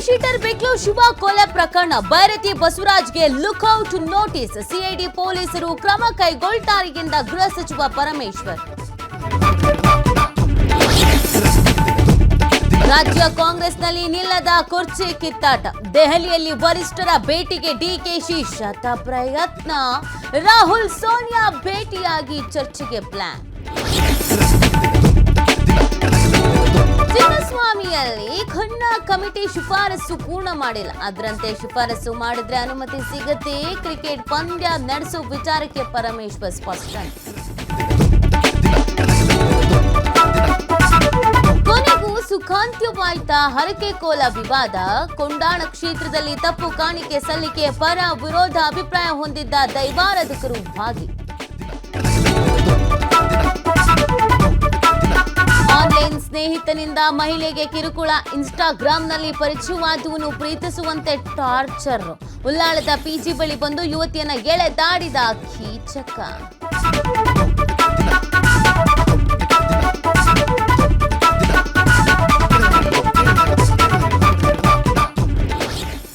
Sheeter Bengaluru Shiva ಕೊಲೆ ಪ್ರಕರಣ Byrathi ಬಸವರಾಜ್ಗೆ lookout notice CID ಪೊಲೀಸರು ಕ್ರಮ ಕೈಗೊಳ್ತಾರೆ ಎಂದ ಗೃಹ ಸಚಿವ ಪರಮೇಶ್ವರ್. ರಾಜ್ಯ ಕಾಂಗ್ರೆಸ್ನಲ್ಲಿ ನಿಲ್ಲದ ಕುರ್ಚಿ ಕಿತ್ತಾಟ, ದೆಹಲಿಯಲ್ಲಿ ವರಿಷ್ಠರ ಭೇಟಿಗೆ ಡಿಕೆಶಿ ಶತ ಪ್ರಯತ್ನ, ರಾಹುಲ್ ಸೋನಿಯಾ ಭೇಟಿಯಾಗಿ ಚರ್ಚೆಗೆ ಪ್ಲಾನ್. ಚಿನ್ನಸ್ವಾಮಿಯಲ್ಲಿ ಖನ್ನಾ ಕಮಿಟಿ ಶಿಫಾರಸು ಪೂರ್ಣ ಮಾಡಿಲ್ಲ, ಅದರಂತೆ ಶಿಫಾರಸು ಮಾಡಿದ್ರೆ ಅನುಮತಿ ಸಿಗತ್ತೆ. ಕ್ರಿಕೆಟ್ ಪಂದ್ಯ ನಡೆಸುವ ವಿಚಾರಕ್ಕೆ ಪರಮೇಶ್ವರ್ ಸ್ಪಷ್ಟನೆ. ಕೊನೆಗೂ ಸುಖಾಂತ್ಯವಾಯ್ತಾ ಹರಕೆಕೋಲ ವಿವಾದ. ಕೊಂಡಾಣ ಕ್ಷೇತ್ರದಲ್ಲಿ ತಪ್ಪು ಕಾಣಿಕೆ ಸಲ್ಲಿಕೆ ಪರ ವಿರೋಧ ಅಭಿಪ್ರಾಯ ಹೊಂದಿದ್ದ ದೈವಾರಾಧಕರು ಭಾಗಿ. ಆನ್ಲೈನ್ ಸ್ನೇಹಿತನಿಂದ ಮಹಿಳೆಗೆ ಕಿರುಕುಳ, ಇನ್ಸ್ಟಾಗ್ರಾಂನಲ್ಲಿ ಪರಿಚಯವಾದವನು ಪ್ರೀತಿಸುವಂತೆ ಟಾರ್ಚರ್. ಉಲ್ಲಾಳದ ಪಿಜಿ ಬಳಿ ಬಂದು ಯುವತಿಯನ್ನ ಎಳೆದಾಡಿದ ಕೀಚಕ.